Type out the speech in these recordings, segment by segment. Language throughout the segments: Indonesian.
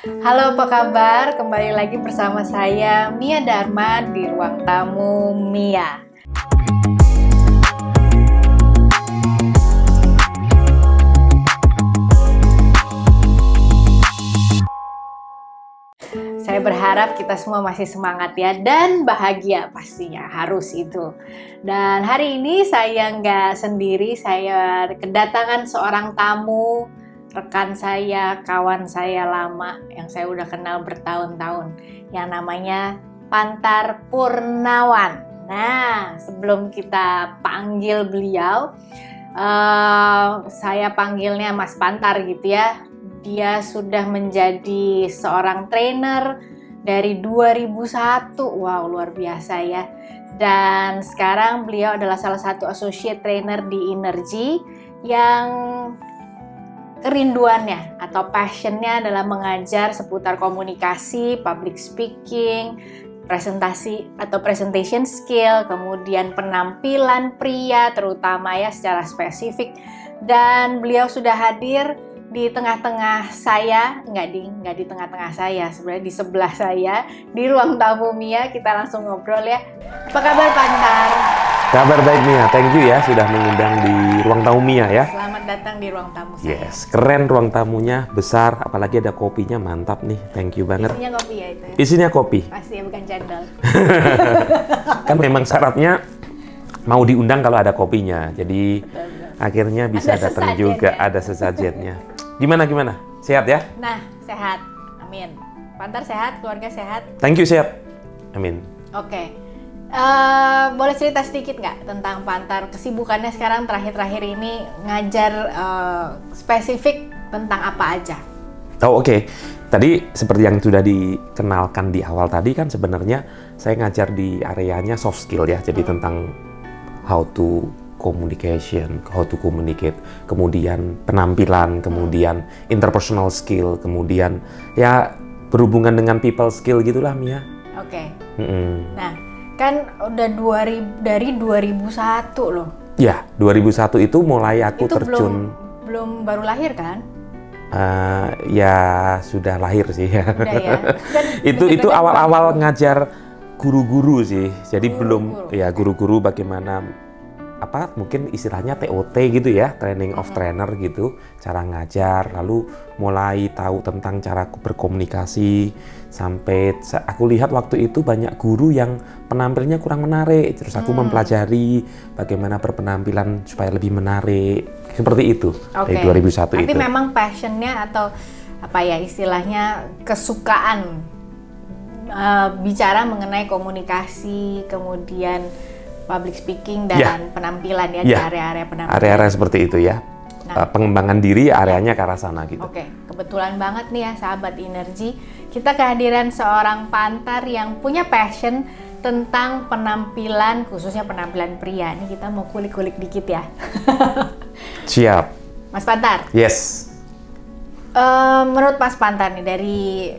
Halo, apa kabar? Kembali lagi bersama saya Mia Dharma di Ruang Tamu Mia. Saya berharap kita semua masih semangat ya dan bahagia pastinya, harus itu. Dan hari ini saya nggak sendiri, saya kedatangan seorang tamu, rekan saya, kawan saya lama yang saya udah kenal bertahun-tahun, yang namanya Pantar Purnawan. Nah, sebelum kita panggil beliau, saya panggilnya Mas Pantar gitu ya. Dia sudah menjadi seorang trainer dari 2001. Wow, luar biasa ya. Dan sekarang beliau adalah salah satu associate trainer di Energy yang kerinduannya atau passionnya adalah mengajar seputar komunikasi, public speaking, presentasi atau presentation skill, kemudian penampilan pria terutama ya secara spesifik. Dan beliau sudah hadir di tengah-tengah saya, nggak di tengah-tengah saya, sebenarnya di sebelah saya, di Ruang Tamu Mia. Kita langsung ngobrol ya. Apa kabar Pantar? Kabar baik Mia, thank you ya sudah mengundang di Ruang Tamu Mia ya. Selamat datang di Ruang Tamu saya. Yes, keren ruang tamunya, besar, apalagi ada kopinya, mantap nih, thank you banget. Isinya kopi ya itu ya? Isinya kopi. Pasti ya, bukan cendol. Kan memang syaratnya mau diundang kalau ada kopinya, jadi Betul. akhirnya bisa Ada datang sesajennya. juga, ada sesajennya. Gimana? Sehat ya? Nah, sehat. Amin. Pantar sehat, keluarga sehat. Thank you, sehat. Amin. Oke. Boleh cerita sedikit nggak tentang Pantar, kesibukannya sekarang terakhir-terakhir ini ngajar spesifik tentang apa aja? Oh oke. Tadi seperti yang sudah dikenalkan di awal tadi kan sebenarnya saya ngajar di areanya soft skill ya. Jadi tentang how to communication, how to communicate, kemudian penampilan, kemudian interpersonal skill, kemudian ya berhubungan dengan people skill gitulah Mia. Oke. Mm-mm. Nah, kan udah dari 2001 loh. Ya, 2001 itu mulai aku Itu terjun. belum baru lahir kan? Ya sudah lahir sih ya. Udah ya. Kan itu bener-bener awal-awal ngajar guru-guru sih. Jadi Guru-guru. belum ya guru-guru bagaimana apa mungkin istilahnya TOT gitu ya, training of trainer gitu, cara ngajar, lalu mulai tahu tentang cara berkomunikasi sampai aku lihat waktu itu banyak guru yang penampilnya kurang menarik, terus aku mempelajari bagaimana berpenampilan supaya lebih menarik. Seperti itu dari 2001 Tapi itu. memang passionnya atau apa ya istilahnya kesukaan bicara mengenai komunikasi, kemudian public speaking dan penampilan ya, di area-area penampilan. Area-area seperti itu ya. Nah. Pengembangan diri areanya ke arah sana gitu. Oke, kebetulan banget nih ya sahabat Energy, kita kehadiran seorang Pantar yang punya passion tentang penampilan, khususnya penampilan pria. Ini kita mau kulik-kulik dikit ya. Siap. Mas Pantar, Yes. menurut Mas Pantar nih dari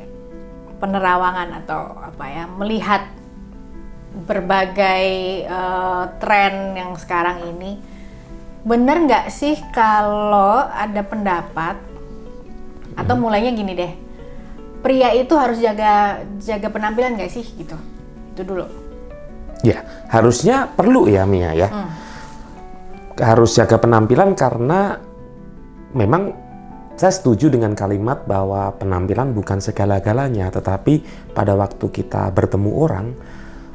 penerawangan atau apa ya, melihat berbagai tren yang sekarang ini, bener nggak sih kalau ada pendapat atau mulainya gini deh, pria itu harus jaga penampilan nggak sih gitu? Itu dulu. Ya, harusnya perlu ya Mia ya. Harus jaga penampilan karena memang saya setuju dengan kalimat bahwa penampilan bukan segala-galanya, tetapi pada waktu kita bertemu orang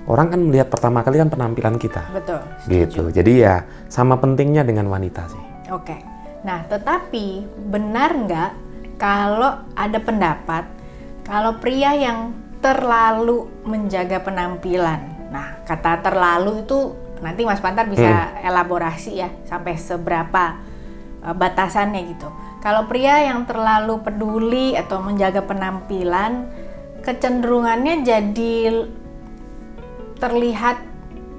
kan melihat pertama kali kan penampilan kita. Betul. Gitu. Jadi ya sama pentingnya dengan wanita sih. Oke. Nah, tetapi benar nggak kalau ada pendapat kalau pria yang terlalu menjaga penampilan? Nah, kata terlalu itu nanti Mas Pantar bisa elaborasi ya sampai seberapa batasannya gitu. Kalau pria yang terlalu peduli atau menjaga penampilan, kecenderungannya jadi terlihat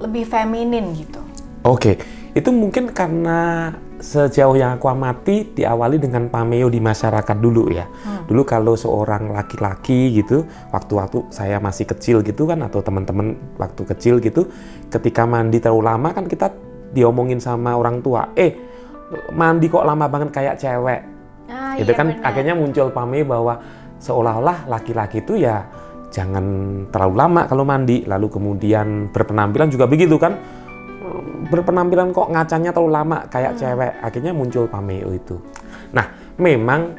lebih feminin gitu. Oke, itu mungkin karena sejauh yang aku amati diawali dengan pameo di masyarakat dulu ya. Dulu kalau seorang laki-laki gitu, waktu-waktu saya masih kecil gitu kan, atau teman-teman waktu kecil gitu, ketika mandi terlalu lama kan kita diomongin sama orang tua, mandi kok lama banget kayak cewek. Itu Iya, kan benar. akhirnya muncul pameo bahwa seolah-olah laki-laki itu ya jangan terlalu lama kalau mandi, lalu kemudian berpenampilan juga begitu kan, berpenampilan kok ngacanya terlalu lama kayak cewek, akhirnya muncul pameo itu. Nah, memang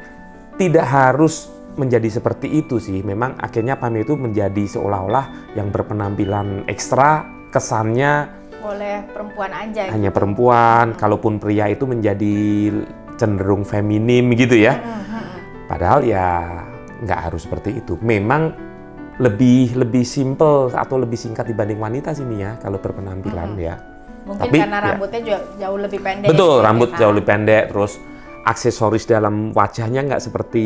tidak harus menjadi seperti itu sih, memang akhirnya pameo itu menjadi seolah-olah yang berpenampilan ekstra, kesannya boleh perempuan aja. Hanya perempuan, kalaupun pria itu menjadi cenderung feminim gitu ya. Padahal ya nggak harus seperti itu. Memang lebih simple atau lebih singkat dibanding wanita sih Mia kalau berpenampilan ya. Mungkin tapi, karena rambutnya juga jauh lebih pendek. Betul, ya, rambut jauh lebih pendek, terus aksesoris dalam wajahnya nggak seperti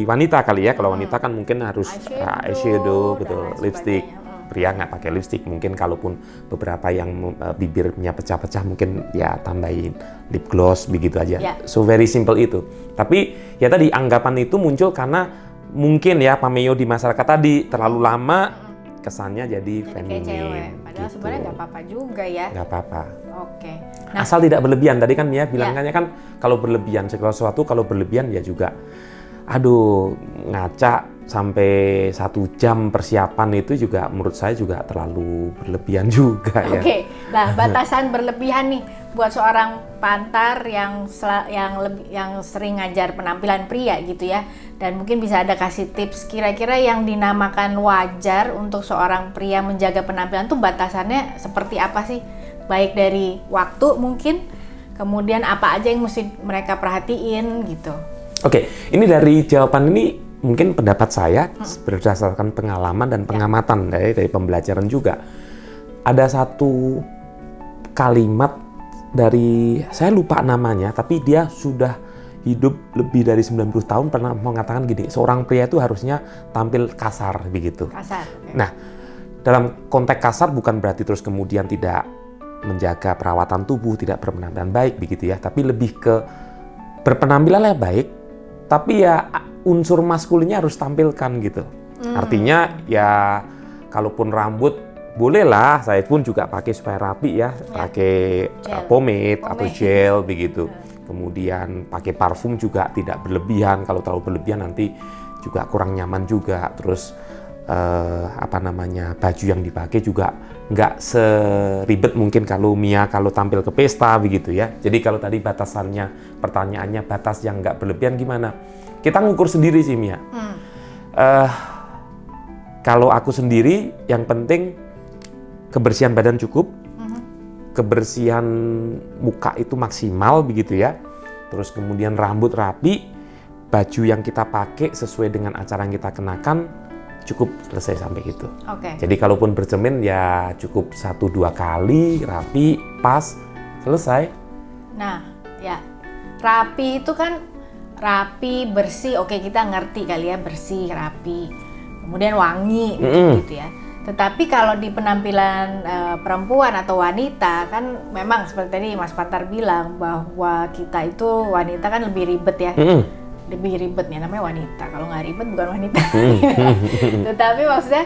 wanita kali ya. Kalau wanita kan mungkin harus eyeshadow, betul, lipstick. Pria nggak pakai lipstick, mungkin kalaupun beberapa yang bibirnya pecah-pecah mungkin ya tambahin lip gloss begitu aja. So very simple itu. Tapi ya tadi anggapan itu muncul karena mungkin ya pameo di masyarakat tadi terlalu lama kesannya jadi feminim. Padahal gitu. Sebenarnya nggak apa-apa juga ya. Nggak apa-apa. Oke. Nah, asal tidak berlebihan. Tadi kan Mia bilangannya kan kalau berlebihan segala sesuatu kalau berlebihan ya juga aduh ngaca sampai 1 jam persiapan itu juga menurut saya juga terlalu berlebihan juga ya. Oke, nah batasan berlebihan nih buat seorang pantar yang sering ngajar penampilan pria gitu ya, dan mungkin bisa ada kasih tips kira-kira yang dinamakan wajar untuk seorang pria menjaga penampilan tuh batasannya seperti apa sih? Baik dari waktu mungkin, kemudian apa aja yang mesti mereka perhatiin gitu. Oke, ini dari jawaban ini mungkin pendapat saya berdasarkan pengalaman dan pengamatan dari pembelajaran juga. Ada satu kalimat dari, saya lupa namanya, tapi dia sudah hidup lebih dari 90 tahun pernah mengatakan gini, seorang pria itu harusnya tampil kasar begitu. Kasar. Okay. Nah, dalam konteks kasar bukan berarti terus kemudian tidak menjaga perawatan tubuh, tidak berpenampilan baik begitu ya, tapi lebih ke berpenampilannya baik, tapi ya unsur maskulinnya harus tampilkan gitu. Artinya ya kalaupun rambut bolehlah, saya pun juga pakai supaya rapi ya, pakai pomade atau gel begitu. Kemudian pakai parfum juga tidak berlebihan, kalau terlalu berlebihan nanti juga kurang nyaman juga. Terus baju yang dipakai juga nggak seribet mungkin kalau Mia kalau tampil ke pesta begitu ya. Jadi kalau tadi batasannya, pertanyaannya batas yang nggak berlebihan gimana? Kita ngukur sendiri sih Mia. Kalau aku sendiri yang penting kebersihan badan cukup, kebersihan muka itu maksimal begitu ya. Terus kemudian rambut rapi, baju yang kita pakai sesuai dengan acara yang kita kenakan, cukup selesai sampai gitu. Jadi kalaupun bercermin ya cukup 1-2 kali rapi, pas, selesai. Nah, ya rapi itu kan rapi, bersih, oke kita ngerti kali ya, bersih, rapi, kemudian wangi gitu ya. Tetapi kalau di penampilan perempuan atau wanita kan memang seperti tadi Mas Pantar bilang bahwa kita itu wanita kan lebih ribet ya. Lebih ribet nih, namanya wanita, kalau nggak ribet bukan wanita. Tetapi maksudnya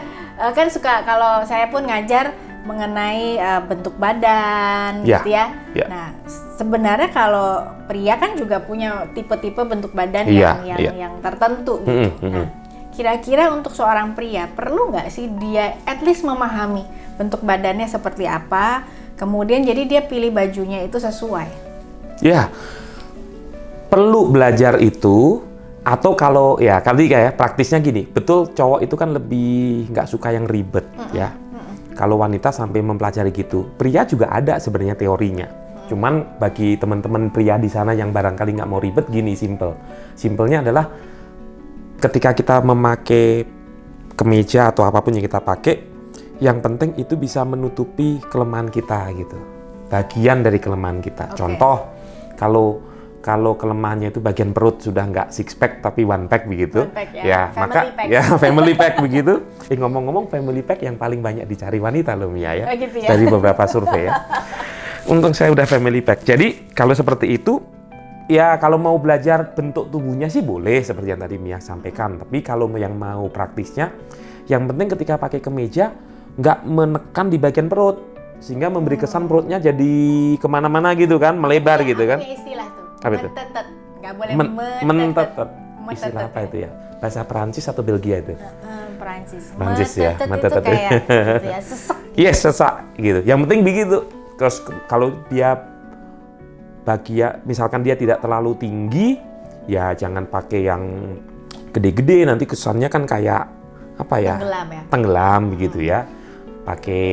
kan suka, kalau saya pun ngajar mengenai bentuk badan gitu ya. Nah sebenarnya kalau pria kan juga punya tipe-tipe bentuk badan yang tertentu gitu. Nah kira-kira untuk seorang pria perlu nggak sih dia at least memahami bentuk badannya seperti apa, kemudian jadi dia pilih bajunya itu sesuai? Ya, perlu belajar itu. Atau kalau ya kali kayak praktisnya gini, betul cowok itu kan lebih nggak suka yang ribet ya. Kalau wanita sampai mempelajari gitu, pria juga ada sebenarnya teorinya. Cuman bagi teman-teman pria di sana yang barangkali nggak mau ribet, gini simpelnya adalah ketika kita memakai kemeja atau apapun yang kita pakai, yang penting itu bisa menutupi kelemahan kita gitu, bagian dari kelemahan kita. Contoh kalau kelemahannya itu bagian perut sudah nggak six pack tapi one pack begitu, family pack begitu. Ngomong-ngomong family pack yang paling banyak dicari wanita loh Mia ya, gitu ya? Dari beberapa survei ya. Untung saya udah family pack. Jadi kalau seperti itu, ya kalau mau belajar bentuk tubuhnya sih boleh seperti yang tadi Mia sampaikan. Tapi kalau yang mau praktisnya, yang penting ketika pakai kemeja nggak menekan di bagian perut sehingga memberi kesan perutnya jadi kemana-mana gitu kan, melebar gitu kan. Istilah tuh. Apa itu? Mentetet, nggak boleh mentetet. Istilah apa itu ya? bahasa Perancis atau Belgia itu? Perancis. Perancis ya, Metetet itu kayak gitu ya, sesek. Yes, sesak gitu. Yang penting begitu. Terus kalau dia misalkan dia tidak terlalu tinggi, ya jangan pakai yang gede-gede, nanti kesannya kan kayak apa ya? Tenggelam ya. Tenggelam begitu ya. Pakai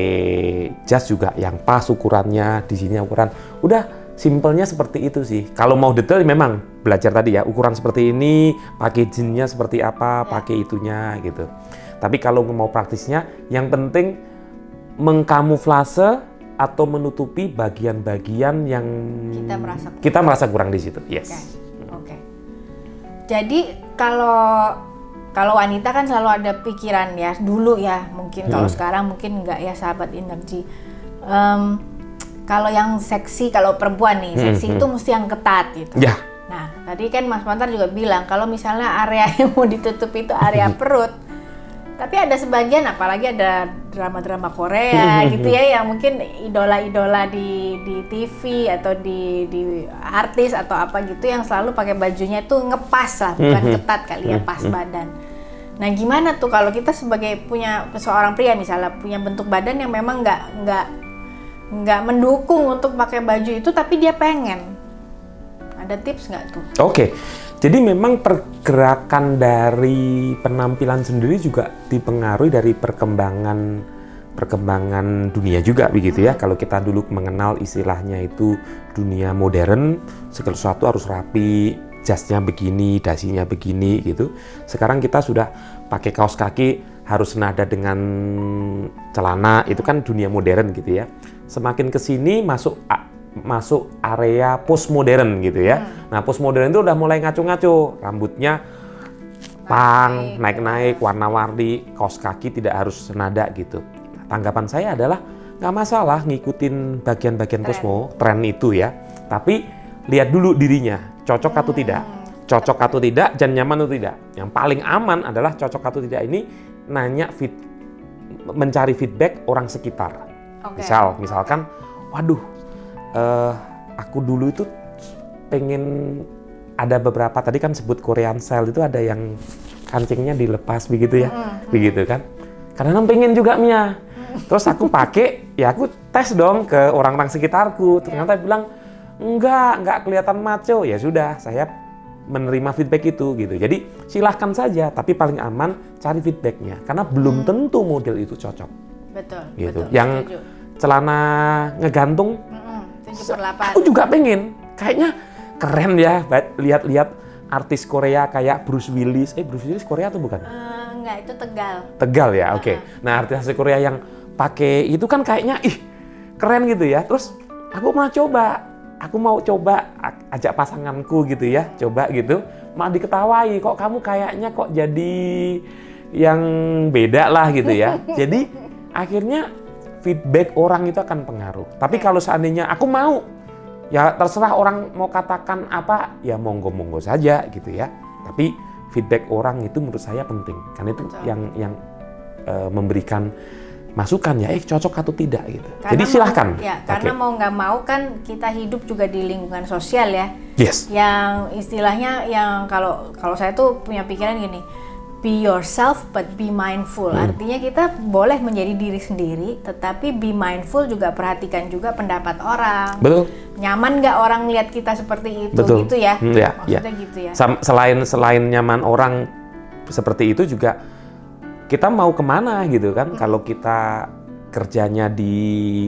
jas juga yang pas ukurannya, di sini ukuran. Udah simpelnya seperti itu sih. Kalau mau detail memang belajar tadi ya, ukuran seperti ini, pakai jinnya seperti apa, pakai itunya gitu. Tapi kalau mau praktisnya, yang penting mengkamuflase atau menutupi bagian-bagian yang kita merasa kurang di situ. Yes. Oke. Jadi kalau wanita kan selalu ada pikiran ya, dulu ya, mungkin kalau sekarang mungkin enggak ya, sahabat Energi. Kalau yang seksi, kalau perempuan nih, seksi itu mesti yang ketat gitu. Ya. Nah, tadi kan Mas Pantar juga bilang, kalau misalnya area yang mau ditutup itu area perut, tapi ada sebagian, apalagi ada drama-drama Korea gitu ya, yang mungkin idola-idola di TV atau di artis atau apa gitu, yang selalu pakai bajunya itu ngepas lah, bukan ketat kali ya, pas badan. Nah, gimana tuh kalau kita sebagai punya seorang pria misalnya, punya bentuk badan yang memang nggak mendukung untuk pakai baju itu, tapi dia pengen. Ada tips nggak tuh? Oke, jadi memang pergerakan dari penampilan sendiri juga dipengaruhi dari perkembangan dunia juga begitu ya. Kalau kita dulu mengenal istilahnya itu dunia modern, segala sesuatu harus rapi, jasnya begini, dasinya begini gitu. Sekarang kita sudah pakai kaos kaki harus senada dengan celana, itu kan dunia modern gitu ya. Semakin ke sini masuk area postmodern gitu ya. Nah, postmodern itu udah mulai ngaco-ngaco, rambutnya pang, naik-naik, warna-warni, kaos kaki tidak harus senada gitu. Tanggapan saya adalah nggak masalah ngikutin bagian-bagian tren itu ya. Tapi lihat dulu dirinya, cocok atau tidak. Cocok atau tidak, dan nyaman atau tidak. Yang paling aman adalah cocok atau tidak ini mencari feedback orang sekitar. Misalkan, waduh, aku dulu itu pengen ada beberapa, tadi kan sebut Korean style itu ada yang kancingnya dilepas begitu ya, begitu kan. Karena pengen juga Mia. Terus aku pakai, ya aku tes dong ke orang-orang sekitarku. Ternyata bilang enggak kelihatan macho. Ya sudah, saya menerima feedback itu gitu. Jadi silahkan saja, tapi paling aman cari feedbacknya. Karena belum tentu model itu cocok. Betul. Gitu. Betul. Yang celana ngegantung. 7/8. Aku juga pengen, kayaknya keren ya, lihat-lihat artis Korea kayak Bruce Willis. Bruce Willis Korea atau bukan? Enggak, itu Tegal. Tegal ya, oke. Nah, artis Korea yang pakai itu kan kayaknya, keren gitu ya. Terus aku mau coba ajak pasanganku gitu ya, coba gitu. Malah diketawai, kok kamu kayaknya kok jadi yang beda lah gitu ya. Jadi akhirnya feedback orang itu akan pengaruh. Tapi kalau seandainya aku mau, ya terserah orang mau katakan apa, ya monggo-monggo saja gitu ya. Tapi feedback orang itu menurut saya penting, karena itu yang memberikan masukan ya, cocok atau tidak gitu. Karena jadi silahkan. Karena mau nggak mau kan kita hidup juga di lingkungan sosial ya. Yes. Yang istilahnya yang kalau saya tuh punya pikiran gini. Be yourself but be mindful. Artinya kita boleh menjadi diri sendiri, tetapi be mindful juga, perhatikan juga pendapat orang. Betul. Nyaman nggak orang lihat kita seperti itu? Betul. Gitu ya? Maksudnya gitu ya. Selain nyaman orang seperti itu juga, kita mau kemana gitu kan? Kalau kita kerjanya di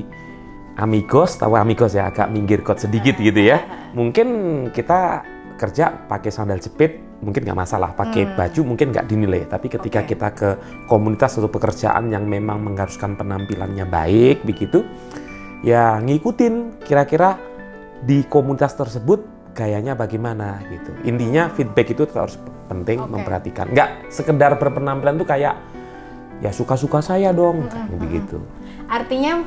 Amigos, tahu Amigos ya, agak minggir kot sedikit gitu ya. Mungkin kita kerja pakai sandal jepit, mungkin nggak masalah, pakai baju mungkin nggak dinilai, tapi ketika kita ke komunitas atau pekerjaan yang memang mengharuskan penampilannya baik begitu, ya ngikutin kira-kira di komunitas tersebut gayanya bagaimana gitu. Intinya feedback itu harus penting, memperhatikan, nggak sekedar berpenampilan tuh kayak ya suka-suka saya dong, begitu. Artinya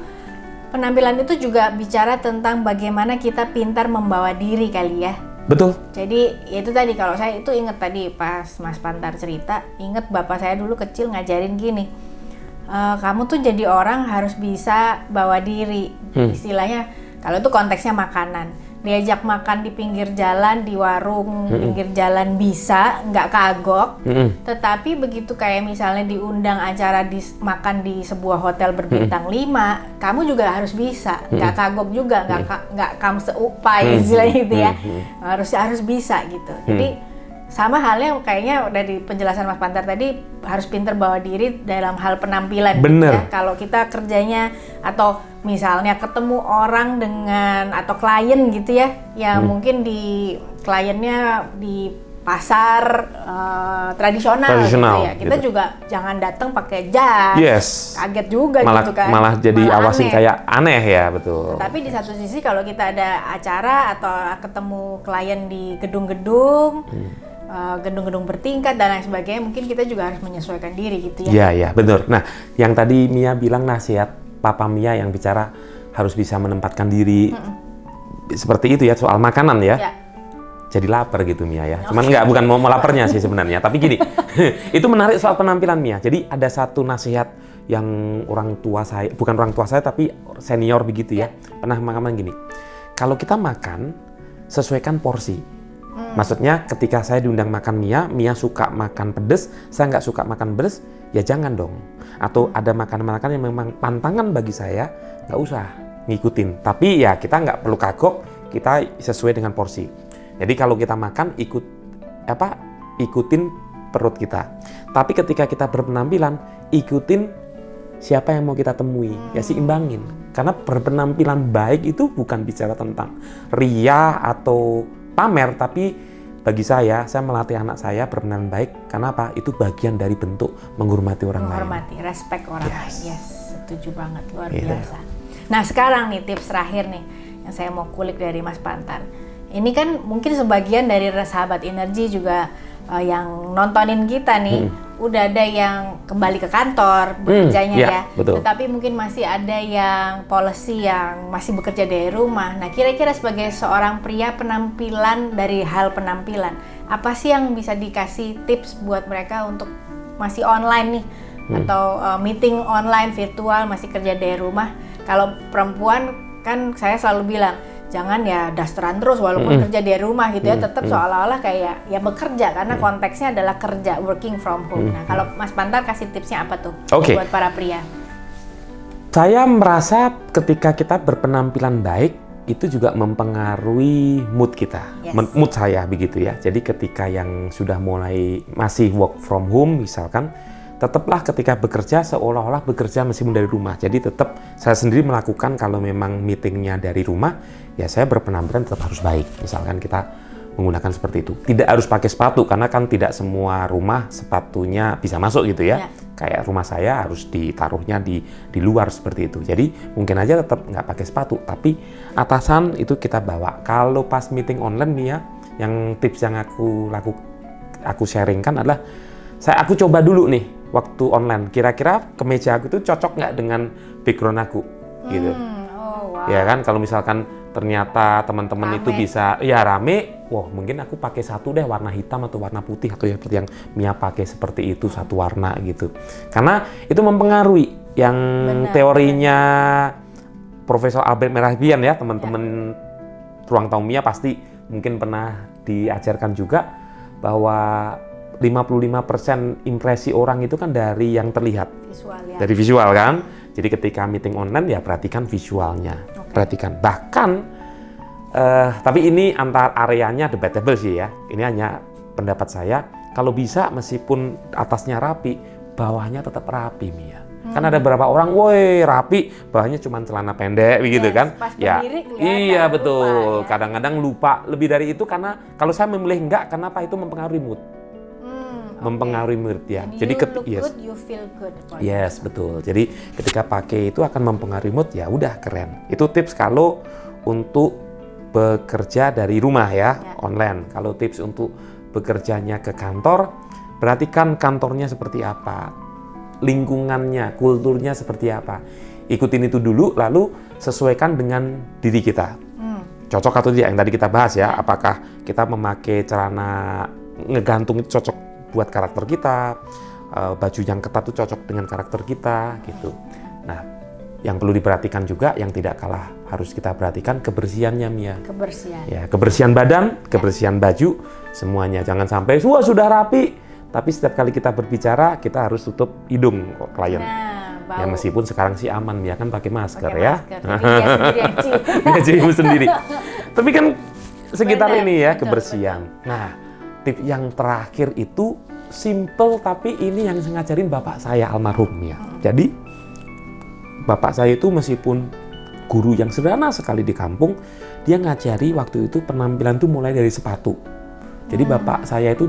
penampilan itu juga bicara tentang bagaimana kita pintar membawa diri kali ya. Betul. Jadi itu tadi, kalau saya itu inget tadi pas Mas Pantar cerita, inget bapak saya dulu kecil ngajarin gini, kamu tuh jadi orang harus bisa bawa diri. Istilahnya kalau itu konteksnya makanan, diajak makan di pinggir jalan, di warung pinggir jalan bisa, nggak kagok. Tetapi begitu kayak misalnya diundang acara makan di sebuah hotel berbintang 5, kamu juga harus bisa, nggak kagok juga, nggak kamu seupai istilahnya gitu ya, harus bisa gitu. Jadi sama halnya kayaknya dari penjelasan Mas Pantar tadi, harus pinter bawa diri dalam hal penampilan. Bener. Gitu ya. Kalau kita kerjanya atau misalnya ketemu orang dengan atau klien gitu ya, yang mungkin kliennya di pasar tradisional gitu ya, kita gitu juga jangan datang pakai jas, kaget juga gitu kan. Malah jadi awasin aneh. Kayak aneh ya, betul. Tapi di satu sisi kalau kita ada acara atau ketemu klien di gedung-gedung, gedung-gedung bertingkat dan lain sebagainya, mungkin kita juga harus menyesuaikan diri gitu ya. Iya, betul. Nah, yang tadi Mia bilang nasihat Papa Mia yang bicara harus bisa menempatkan diri seperti itu ya, soal makanan ya. Jadi lapar gitu Mia ya. Cuman bukan mau laparnya sih sebenarnya, tapi gini. Itu menarik soal penampilan Mia. Jadi ada satu nasihat yang orang tua saya, bukan orang tua saya tapi senior begitu ya. Pernah makan gini. Kalau kita makan, sesuaikan porsi. Maksudnya ketika saya diundang makan Mia suka makan pedes, saya nggak suka makan pedes, ya jangan dong. Atau ada makanan-makanan yang memang pantangan bagi saya, nggak usah ngikutin. Tapi ya kita nggak perlu kagok, kita sesuai dengan porsi. Jadi kalau kita makan ikutin perut kita. Tapi ketika kita berpenampilan, ikutin siapa yang mau kita temui, ya seimbangin. Karena berpenampilan baik itu bukan bicara tentang ria atau pamer, tapi bagi saya melatih anak saya berpenampilan baik. Karena apa? Itu bagian dari bentuk menghormati orang lain. Menghormati, respect orang lain. Yes, setuju banget, luar biasa. Nah sekarang nih tips terakhir nih yang saya mau kulik dari Mas Pantar. Ini kan mungkin sebagian dari sahabat Energi juga yang nontonin kita nih, udah ada yang kembali ke kantor bekerjanya ya. Betul. Tetapi mungkin masih ada yang policy yang masih bekerja dari rumah. Nah, kira-kira sebagai seorang pria penampilan, dari hal penampilan, apa sih yang bisa dikasih tips buat mereka untuk masih online nih, atau meeting online, virtual, masih kerja dari rumah? Kalau perempuan kan saya selalu bilang, jangan ya dasteran terus walaupun kerja dari rumah gitu ya, tetap seolah-olah kayak ya bekerja, karena konteksnya adalah kerja, working from home. Nah, kalau Mas Pantar kasih tipsnya apa tuh buat para pria? Saya merasa ketika kita berpenampilan baik itu juga mempengaruhi mood kita, mood saya begitu ya. Jadi ketika yang sudah mulai masih work from home misalkan, tetaplah ketika bekerja seolah-olah bekerja meskipun dari rumah. Jadi tetap saya sendiri melakukan, kalau memang meetingnya dari rumah, ya saya berpenampilan tetap harus baik. Misalkan kita menggunakan seperti itu. Tidak harus pakai sepatu, karena kan tidak semua rumah sepatunya bisa masuk gitu ya. Kayak rumah saya harus ditaruhnya di luar seperti itu. Jadi mungkin aja tetap nggak pakai sepatu, tapi atasan itu kita bawa. Kalau pas meeting online nih ya, yang tips yang aku sharingkan adalah, aku coba dulu nih waktu online, kira-kira kemeja aku tuh cocok nggak dengan background aku, gitu. Ya kan, kalau misalkan ternyata teman-teman itu bisa, ya rame, wah mungkin aku pakai satu deh warna hitam atau warna putih, atau seperti yang Mia pakai seperti itu, satu warna gitu. Karena itu mempengaruhi yang teorinya Profesor Albert Mehrabian ya, teman-teman ruang tamu Mia pasti mungkin pernah diajarkan juga, bahwa 55% impresi orang itu kan dari yang terlihat, dari visual kan. Jadi ketika meeting online ya perhatikan visualnya, perhatikan. Bahkan, tapi ini antar areanya debatable sih ya. Ini hanya pendapat saya. Kalau bisa meskipun atasnya rapi, bawahnya tetap rapi, Mia. Kan ada beberapa orang, woi rapi, bawahnya cuma celana pendek begitu kan? Ya, iya betul. Kadang-kadang lupa lebih dari itu, karena kalau saya memilih enggak, kenapa? Itu mempengaruhi mood. Mempengaruhi mood ya. Jadi good, you feel good. Yes, betul. Jadi ketika pakai itu akan mempengaruhi mood, ya udah keren. Itu tips kalau untuk bekerja dari rumah ya, online. Kalau tips untuk bekerjanya ke kantor, perhatikan kantornya seperti apa, lingkungannya, kulturnya seperti apa. Ikutin itu dulu, lalu sesuaikan dengan diri kita. Cocok atau tidak yang tadi kita bahas ya, apakah kita memakai celana ngegantung itu cocok buat karakter kita, baju yang ketat itu cocok dengan karakter kita gitu. Nah, yang perlu diperhatikan juga yang tidak kalah harus kita perhatikan kebersihannya, Mia. Kebersihan. Ya, kebersihan badan, kebersihan baju, semuanya. Jangan sampai wah sudah rapi, tapi setiap kali kita berbicara kita harus tutup hidung kok klien. Nah, bau. Ya meskipun sekarang sih aman ya kan pakai masker Pakai ya. masker. Jadi dia sendiri yang cium. Dia cium sendiri. Tapi kan sekitar Benar, ini ya betul, kebersihan. Nah, tip yang terakhir itu simple tapi ini yang ngajarin bapak saya almarhum ya. Jadi bapak saya itu meskipun guru yang sederhana sekali di kampung, dia ngajari waktu itu penampilan tuh mulai dari sepatu. Jadi bapak saya itu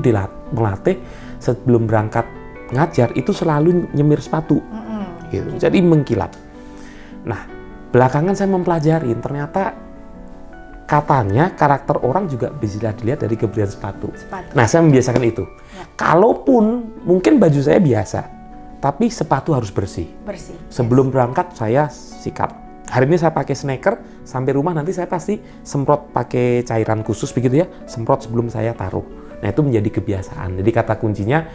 melatih sebelum berangkat ngajar itu selalu nyemir sepatu. Gitu. Jadi mengkilap. Nah, belakangan saya mempelajari ternyata katanya karakter orang juga bisa dilihat dari kebersihan sepatu. Nah, saya membiasakan itu. Ya. Kalaupun mungkin baju saya biasa, tapi sepatu harus bersih. Bersih. Sebelum berangkat saya sikat. Hari ini saya pakai sneaker, sampai rumah nanti saya pasti semprot pakai cairan khusus begitu ya, semprot sebelum saya taruh. Nah, itu menjadi kebiasaan. Jadi kata kuncinya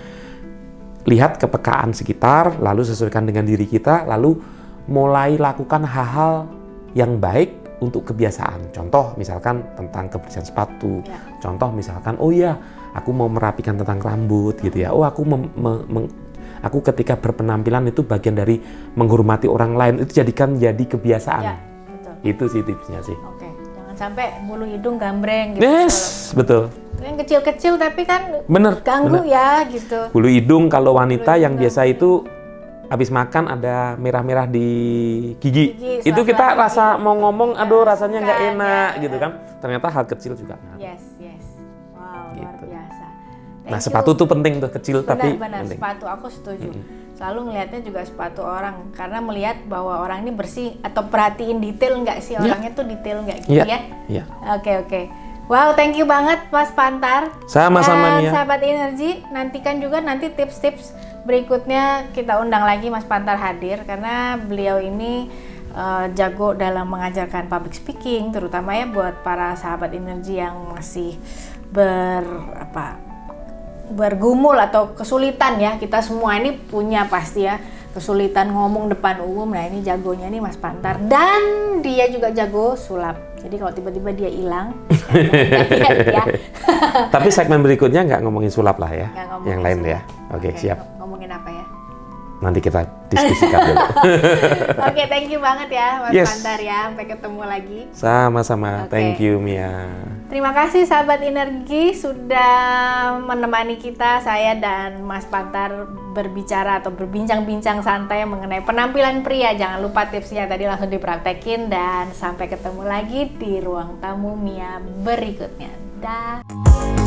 lihat kepekaan sekitar, lalu sesuaikan dengan diri kita, lalu mulai lakukan hal-hal yang baik untuk kebiasaan. Contoh misalkan tentang kebersihan sepatu. Ya. Contoh misalkan, oh iya, aku mau merapikan tentang rambut gitu ya. Oh, aku ketika berpenampilan itu bagian dari menghormati orang lain, itu jadikan jadi kebiasaan. Ya, betul. Itu sih tipsnya sih. Oke, jangan sampai bulu hidung gambreng gitu. Yes, betul. Yang kecil-kecil tapi kan Bener. ganggu bener. ya gitu. Bulu hidung kalau wanita Bulu yang hidung biasa itu habis makan ada merah-merah di gigi. Gigi, Itu kita sela-sela rasa gigi. mau ngomong, aduh rasanya nggak suka, enak ya. gitu kan. Ternyata hal kecil juga ngaruh. Yes. Wow, luar Gitu. biasa. Nah, Thank sepatu you. tuh penting tuh, kecil tapi Benar, penting. sepatu aku setuju. Selalu ngelihatnya juga sepatu orang karena melihat bahwa orang ini bersih atau perhatiin detail nggak sih orangnya tuh detail nggak gitu Iya. ya. Iya. Oke. Wow, thank you banget Mas Pantar. Sama-sama, Dan Mia. sahabat Energi, nantikan juga nanti tips-tips berikutnya kita undang lagi Mas Pantar hadir karena beliau ini jago dalam mengajarkan public speaking, terutama ya buat para sahabat Energi yang masih bergumul atau kesulitan ya. Kita semua ini punya pasti ya kesulitan ngomong depan umum. Nah, ini jagonya nih Mas Pantar dan dia juga jago sulap. Jadi kalau tiba-tiba dia hilang, ya. Tapi segmen berikutnya nggak ngomongin sulap lah ya. Nggak ngomongin Yang lain sulap. ya. Oke, siap. Ngomongin apa ya? Nanti kita diskusikan dulu. Oke, thank you banget ya Mas Yes. Pantar ya. Sampai ketemu lagi. Sama-sama. Oke. Thank you, Mia. Terima kasih sahabat Energi sudah menemani kita, saya dan Mas Pantar berbicara atau berbincang-bincang santai mengenai penampilan pria. Jangan lupa tipsnya tadi langsung dipraktekin dan sampai ketemu lagi di ruang tamu Mia berikutnya. Dah.